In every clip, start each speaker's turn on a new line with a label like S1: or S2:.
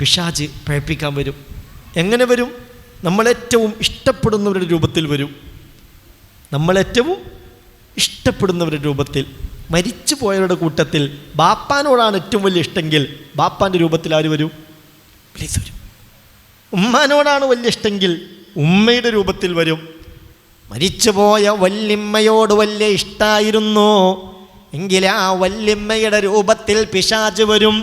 S1: പിശാച് പഴപ്പിക്കാൻ വരും. എങ്ങനെ വരും? നമ്മളേറ്റവും ഇഷ്ടപ്പെടുന്നവരുടെ രൂപത്തിൽ വരും. നമ്മളേറ്റവും ഇഷ്ടപ്പെടുന്നവരുടെ രൂപത്തിൽ. മരിച്ചു പോയവരുടെ കൂട്ടത്തിൽ ബാപ്പാനോടാണ് ഏറ്റവും വലിയ ഇഷ്ടമെങ്കിൽ ബാപ്പാൻ്റെ രൂപത്തിൽ ആര് വരും? ഇബ്ലീസ് വരും. ഉമ്മാനോടാണ് വലിയ ഇഷ്ടമെങ്കിൽ ഉമ്മയുടെ രൂപത്തിൽ വരും. മരിച്ചുപോയ വല്യമ്മയോട് വലിയ ഇഷ്ടമായിരുന്നു എങ്കിൽ ആ വല്യമ്മയുടെ രൂപത്തിൽ പിശാച് വരും.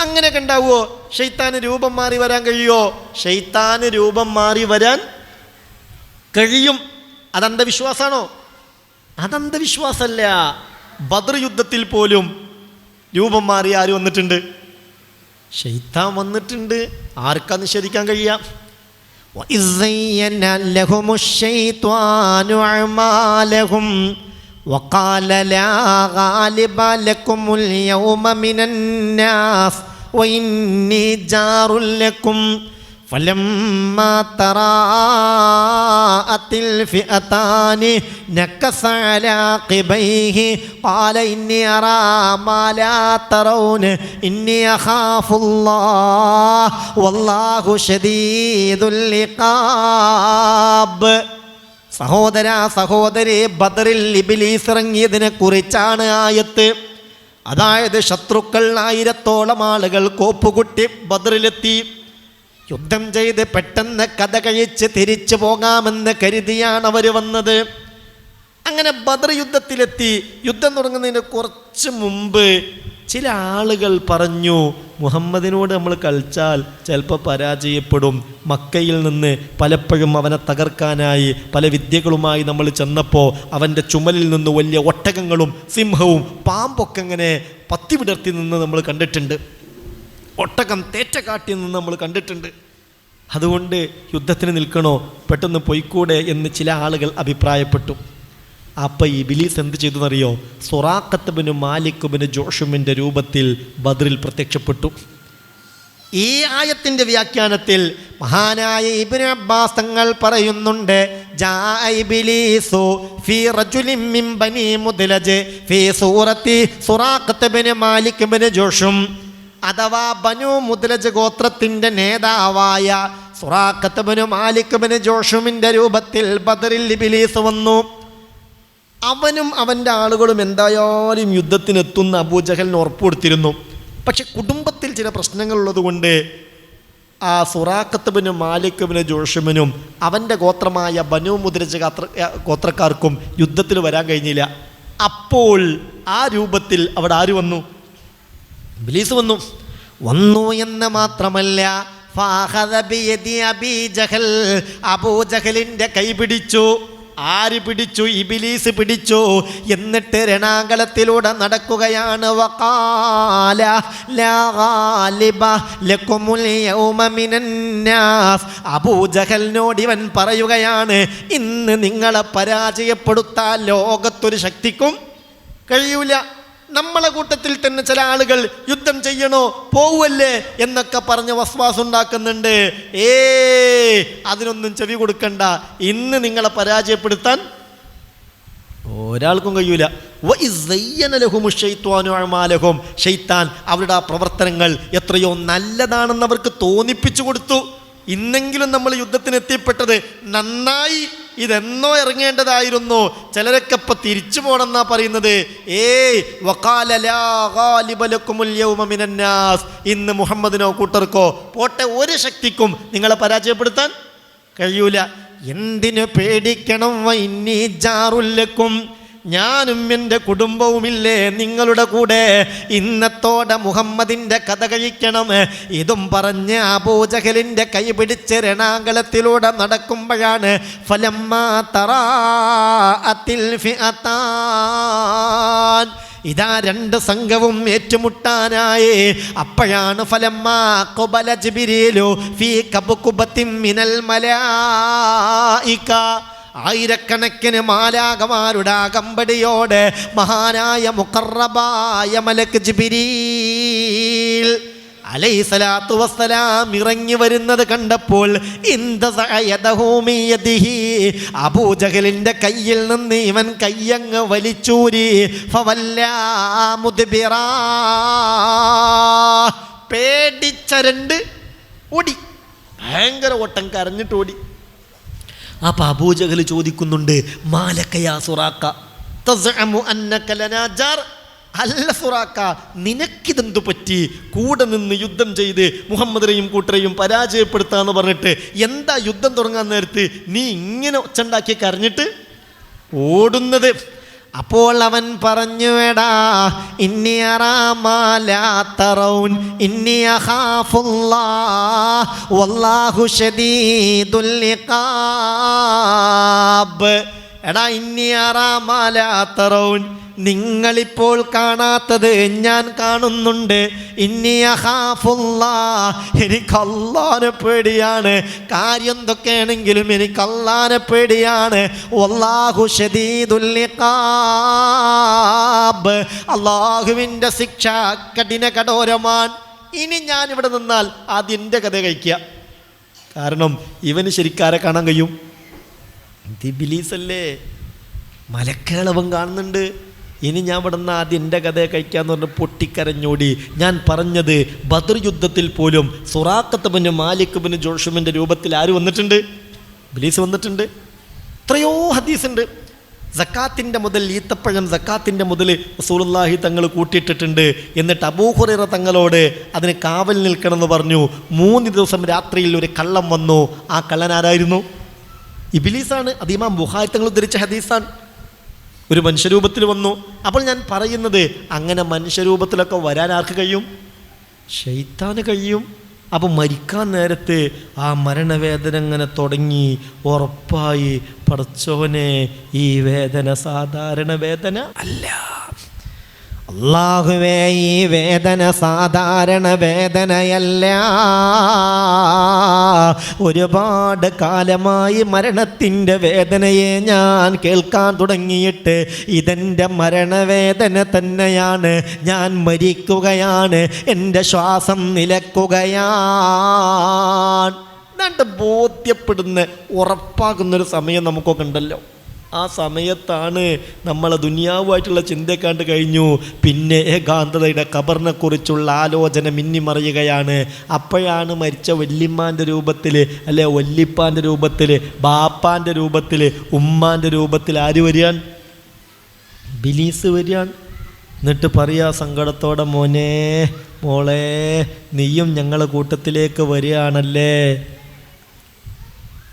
S1: അങ്ങനെയൊക്കെ ഉണ്ടാവുമോ? ശൈത്താന് രൂപം മാറി വരാൻ കഴിയുമോ? ശൈത്താന് രൂപം മാറി വരാൻ കഴിയും. അതന്ധവിശ്വാസമാണോ? അതന്ധവിശ്വാസമല്ല. ബദർ യുദ്ധത്തിൽ പോലും രൂപം മാറി ആര് വന്നിട്ടുണ്ട്? ശൈത്താൻ വന്നിട്ടുണ്ട്. ആർക്കാ നിഷേധിക്കാൻ കഴിയാം? وَإِذْ زَيَّنَ لَهُمُ الشَّيْطَانُ أَعْمَالَهُمْ وَقَالَ لَا غَالِبَ لَكُمُ الْيَوْمَ مِنَ النَّاسِ وَإِنِّي جَارٌ لَكُمْ فَلَمَّا تَرَاءَتِ الْفِئَتَانِ نَكَصَ عَلَى عَقِبَيْهِ قَالَ إِنِّي أَرَى مَا لَا تَرَوْنَ إِنِّي أَخَافُ اللَّهَ وَاللَّهُ شَدِيدُ الْعِقَابِ. സഹോദരി, ബദറിൽ ഇബ്ലീസ് ഇറങ്ങിയതിനെ കുറിച്ചാണ് ആയത്ത്. അതായത് ശത്രുക്കൾ 1000-ഓളം ആളുകൾ കോപ്പുകുട്ടി ബദറിലെത്തി. യുദ്ധം ചെയ്ത് പെട്ടെന്ന് കഥ കഴിച്ച് തിരിച്ചു പോകാമെന്ന് കരുതിയാണ് അവർ വന്നത്. അങ്ങനെ ബദർ യുദ്ധത്തിലെത്തി. യുദ്ധം തുടങ്ങുന്നതിന് കുറച്ച് മുമ്പ് ചില ആളുകൾ പറഞ്ഞു, മുഹമ്മദിനോട് നമ്മൾ കളിച്ചാൽ ചിലപ്പോൾ പരാജയപ്പെടും. മക്കയിൽ നിന്ന് പലപ്പോഴും അവനെ തകർക്കാനായി പല വിദ്യകളുമായി നമ്മൾ ചെന്നപ്പോൾ അവൻ്റെ ചുമലിൽ നിന്ന് വലിയ ഒട്ടകങ്ങളും സിംഹവും പാമ്പൊക്കെ ഇങ്ങനെ പത്തി വിടർത്തി നിന്ന് നമ്മൾ കണ്ടിട്ടുണ്ട്. ഒട്ടകം തേറ്റ കാട്ടി നിന്ന് നമ്മൾ കണ്ടിട്ടുണ്ട്. അതുകൊണ്ട് യുദ്ധത്തിന് നിൽക്കണോ, പെട്ടെന്ന് പൊയ്ക്കൂടെ എന്ന് ചില ആളുകൾ അഭിപ്രായപ്പെട്ടു. അപ്പം ഇബ്ലീസ് എന്ത് ചെയ്തു എന്നറിയോ? സുറാഖത്ത് ബിൻ മാലിക് ബിൻ ജോഷുമിൻ്റെ രൂപത്തിൽ ബദറിൽ പ്രത്യക്ഷപ്പെട്ടു. ഈ ആയത്തിൻ്റെ വ്യാഖ്യാനത്തിൽ മഹാനായ ഇബ്നു അബ്ബാസ് തങ്ങൾ പറയുന്നുണ്ട്, ജാഅ ഇബ്ലീസു ഫീ റജുലിൻ മിൻ ബനി മുദ്ലജ് ഫീ സൂറത്തി സുറാഖത്ത് ബിൻ മാലിക് ബിൻ ജോഷും. അഥവാ ബനു മുദ്ലജ് ഗോത്രത്തിൻ്റെ നേതാവായ സുറാഖത്ത് ബിൻ മാലിക് ബിൻ ജോഷുമിൻ്റെ രൂപത്തിൽ ബദറിൽ ഇബ്ലീസ് വന്നു. അവനും അവൻ്റെ ആളുകളും എന്തായാലും യുദ്ധത്തിനെത്തുന്ന അബൂജഹലിന് ഉറപ്പ് കൊടുത്തിരുന്നു. പക്ഷെ കുടുംബത്തിൽ ചില പ്രശ്നങ്ങളുള്ളത് കൊണ്ട് ആ സുറാഖത്ത് ബിൻ മാലിക് ബിൻ ജോഷുമിനും അവൻ്റെ ഗോത്രമായ ബനു മുദ്ലജ് ഗോത്രക്കാർക്കും യുദ്ധത്തിൽ വരാൻ കഴിഞ്ഞില്ല. അപ്പോൾ ആ രൂപത്തിൽ അവിടെ ആര് വന്നു? ഇബ്ലീസ് വന്നു എന്ന് മാത്രമല്ല, അബൂജഹലിൻ്റെ കൈ പിടിച്ചു. ആര് പിടിച്ചു? ഇബ്ലീസ് പിടിച്ചു. എന്നിട്ട് രണാങ്കളത്തിലൂടെ നടക്കുകയാണ്. വഖാല ലാ ഗാലിബ ലകുമുൽ യൗമ മിനന്നാസ്. അബൂജഹലിനോട് ഇവൻ പറയുകയാണ്, ഇന്ന് നിങ്ങളെ പരാജയപ്പെടുത്താൻ ലോകത്തൊരു ശക്തിക്കും കഴിയൂല. നമ്മളെ കൂട്ടത്തിൽ തന്നെ ചില ആളുകൾ യുദ്ധം ചെയ്യണോ, പോവല്ലേ എന്നൊക്കെ പറഞ്ഞ് വസ്വാസ് ഉണ്ടാക്കുന്നുണ്ട്. അതിനൊന്നും ചെവി കൊടുക്കണ്ട. ഇന്ന് നിങ്ങളെ പരാജയപ്പെടുത്താൻ ഒരാൾക്കും കഴിയൂല. ശൈത്താൻ അവരുടെ ആ പ്രവർത്തനങ്ങൾ എത്രയോ നല്ലതാണെന്ന് അവർക്ക് തോന്നിപ്പിച്ചു കൊടുത്തു. ഇന്നെങ്കിലും നമ്മൾ യുദ്ധത്തിന് എത്തിപ്പെട്ടത് നന്നായി, ഇതെന്നോ ഇറങ്ങേണ്ടതായിരുന്നു. ചിലരൊക്കെ ഇപ്പം തിരിച്ചു പോകണമെന്നാ പറയുന്നത്. വഖാല ലാ ഗാലിബ ലകുമുൽ യൗമ മിനന്നാസ്. ഇന്ന് മുഹമ്മദിനോ കൂട്ടർക്കോ പോട്ടെ, ഒരു ശക്തിക്കും നിങ്ങളെ പരാജയപ്പെടുത്താൻ കഴിയൂല. എന്തിനു പേടിക്കണം? വഇന്നീ ജാറുൽ ലക്കും. ഞാനും എൻ്റെ കുടുംബവുമില്ലേ നിങ്ങളുടെ കൂടെ. ഇന്നത്തോടെ മുഹമ്മദിൻ്റെ കഥ കഴിക്കണം. ഇതും പറഞ്ഞ് അബൂജഹലിൻ്റെ കൈ പിടിച്ച് രണാങ്കളത്തിലൂടെ നടക്കുമ്പോഴാണ് ഫലമ്മാ തറാഅത്തിൽ ഫിഅതാൻ. ഇതാ രണ്ട് സംഘവും ഏറ്റുമുട്ടാനായി. അപ്പോഴാണ് ഫലമ്മാ ഖബല ജിബ്രീലു ഫീ കബ്കുബത്തിൻ മിനൽ മലായിക. ആയിരക്കണക്കിന് മാലാകമാരുടെ അകമ്പടിയോടെ മഹാനായ മുഖറബായ മലക്ക് ജിബ്രീൽ അലൈഹിസ്സലാത്തു വസ്സലാം ഇറങ്ങി വരുന്നത് കണ്ടപ്പോൾ അബൂജഹലിൻ്റെ കയ്യിൽ നിന്ന് ഇവൻ കയ്യങ്ങ് വലിച്ചൂരി. ഫവല്ലാ മുദ്ബിറാ. പേടിച്ചരണ്ട് ഓടി, ഭയങ്കര ഓട്ടം, കരഞ്ഞിട്ട് ഓടി. അപ്പം അബൂജഹൽ ചോദിക്കുന്നുണ്ട്, മാലക്കയാ സുറാക്ക തസ്അമു അന്നക ലനാ ജാർ. അല്ല സുറാക്ക, നിനക്കിതെന്തു പറ്റി? കൂടെ നിന്ന് യുദ്ധം ചെയ്ത് മുഹമ്മദിനെയും കൂട്ടരെയും പരാജയപ്പെടുത്താന്ന് പറഞ്ഞിട്ട് എന്താ യുദ്ധം തുടങ്ങാൻ നേരത്ത് നീ ഇങ്ങനെ ഒച്ചണ്ടാക്കി കരഞ്ഞിട്ട് ഓടുന്നത്? അപ്പോൾ അവൻ പറഞ്ഞു, എടാ ഇന്നി അറാമാലാ തറൗൻ ഇന്നി അഖാഫുല്ലാഹ് വല്ലാഹു ശദീദുൽ ഇഖാബ്. എടാ ഇന്നി അറാമാലാ തറൗൻ, നിങ്ങളിപ്പോൾ കാണാത്തത് ഞാൻ കാണുന്നുണ്ട്. ഇന്നി അഖാഫുല്ലാഹ്, എനിക്ക് അല്ലാഹുവിനെ പേടിയാണ്. കാര്യം എന്തൊക്കെയാണെങ്കിലും എനിക്ക് അല്ലാഹുവിനെ പേടിയാണ്. വല്ലാഹു ശദീദുൽ ഇഖാബ്, അല്ലാഹുവിൻ്റെ ശിക്ഷ കഠിന കഠോരമാണ്. ഇനി ഞാൻ ഇവിടെ നിന്നാൽ അതിൻ്റെ കഥ കഴിക്കുക. കാരണം ഇവന് ശരിക്കാരെ കാണാൻ കഴിയും? ഇബ്ലീസല്ലേ, മലക്കുകളവൻ കാണുന്നുണ്ട്. ഇനി ഞാൻ ഇവിടെ നിന്ന് ആദ്യം എൻ്റെ കഥയെ കഴിക്കാന്ന് പറഞ്ഞ് പൊട്ടിക്കരഞ്ഞോടി. ഞാൻ പറഞ്ഞത് ബദർ യുദ്ധത്തിൽ പോലും സുറാഖത്ത് ബിൻ മാലിക് ബിൻ ജോഷുമിൻ്റെ രൂപത്തിൽ ആര് വന്നിട്ടുണ്ട്? ഇബ്ലീസ് വന്നിട്ടുണ്ട്. എത്രയോ ഹദീസുണ്ട്. സക്കാത്തിൻ്റെ മുതൽ, ഈത്തപ്പഴം സക്കാത്തിൻ്റെ മുതൽ റസൂലുള്ളാഹി തങ്ങൾ കൂട്ടിയിട്ടിട്ടുണ്ട്. എന്നിട്ട് അബൂ ഹുറൈറ തങ്ങളോട് അതിന് കാവൽ നിൽക്കണമെന്ന് പറഞ്ഞു. 3 ദിവസം രാത്രിയിൽ ഒരു കള്ളൻ വന്നു. ആ കള്ളൻ ആരായിരുന്നു? ഇബ്ലീസാണ്. അത് ഇമാം ബുഖാരി തങ്ങൾ ഉദ്ധരിച്ച ഹദീസാണ്. ഒരു മനുഷ്യരൂപത്തിൽ വന്നു. അപ്പോൾ ഞാൻ പറയുന്നത്, അങ്ങനെ മനുഷ്യരൂപത്തിലൊക്കെ വരാൻ ആർക്ക് കഴിയും? ശൈത്താന് കഴിയും. അപ്പോൾ മരിക്കാൻ നേരത്ത് ആ മരണവേദന ഇങ്ങനെ തുടങ്ങി. ഉറപ്പായി പടച്ചോനെ, ഈ വേദന സാധാരണ വേദന അല്ല. അല്ലാഹുവേ, ഈ വേദന സാധാരണ വേദനയല്ല. ഒരുപാട് കാലമായി മരണത്തിൻ്റെ വേദനയെ ഞാൻ കേൾക്കാൻ തുടങ്ങിയിട്ട് ഇതെൻ്റെ മരണവേദന തന്നെയാണ്. ഞാൻ മരിക്കുകയാണ്, എൻ്റെ ശ്വാസം നിലക്കുകയാണ്. എന്നിട്ട് ബോധ്യപ്പെടുന്ന ഉറപ്പാകുന്നൊരു സമയം നമുക്കൊക്കെ ഉണ്ടല്ലോ. ആ സമയത്താണ് നമ്മളെ ദുനിയാവുമായിട്ടുള്ള ചിന്തക്കാണ്ട് കഴിഞ്ഞു. പിന്നെ ഏകാന്തതയുടെ ഖബറിനെ കുറിച്ചുള്ള ആലോചന മിന്നിമറിയുകയാണ്. അപ്പോഴാണ് മരിച്ച വല്യമ്മാൻ്റെ രൂപത്തിൽ, അല്ലെ വല്യപ്പാൻ്റെ രൂപത്തിൽ, ബാപ്പാൻ്റെ രൂപത്തിൽ, ഉമ്മാൻ്റെ രൂപത്തിൽ ആര് വരികയാൻ? ഇബ്ലീസ് വരികയാണ്. എന്നിട്ട് പറയാ സങ്കടത്തോടെ, മോനെ മോളെ, നീയും ഞങ്ങളെ കൂട്ടത്തിലേക്ക് വരികയാണല്ലേ,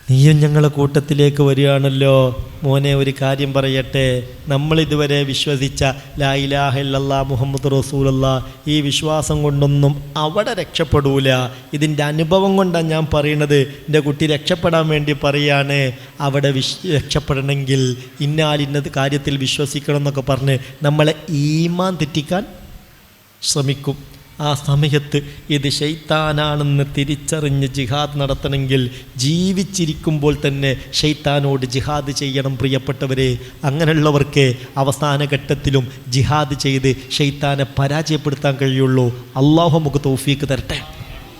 S1: നീയും ഞങ്ങളെ കൂട്ടത്തിലേക്ക് വരികയാണല്ലോ. മോനെ, ഒരു കാര്യം പറയട്ടെ, നമ്മളിതുവരെ വിശ്വസിച്ച ലാ ഇലാഹ ഇല്ലല്ലാഹ് മുഹമ്മദ് റസൂലുള്ളാഹ്, ഈ വിശ്വാസം കൊണ്ടൊന്നും അവിടെ രക്ഷപ്പെടൂല. ഇതിൻ്റെ അനുഭവം കൊണ്ടാണ് ഞാൻ പറയണത്. എൻ്റെ കുട്ടി രക്ഷപ്പെടാൻ വേണ്ടി പറയാണ്. അവിടെ രക്ഷപ്പെടണമെങ്കിൽ ഇന്നാലിന്നത് കാര്യത്തിൽ വിശ്വസിക്കണം എന്നൊക്കെ പറഞ്ഞ് നമ്മളെ ഈമാൻ തെറ്റിക്കാൻ ശ്രമിക്കും. ആ സമയത്ത് ഇത് ശൈത്താനാണെന്ന് തിരിച്ചറിഞ്ഞ് ജിഹാദ് നടത്തണമെങ്കിൽ ജീവിച്ചിരിക്കുമ്പോൾ തന്നെ ശൈത്താനോട് ജിഹാദ് ചെയ്യണം പ്രിയപ്പെട്ടവരെ. അങ്ങനെയുള്ളവർക്ക് അവസാന ഘട്ടത്തിലും ജിഹാദ് ചെയ്ത് ശൈത്താനെ പരാജയപ്പെടുത്താൻ കഴിയുള്ളൂ. അല്ലാഹു നമുക്ക് തൗഫീക്ക് തരട്ടെ.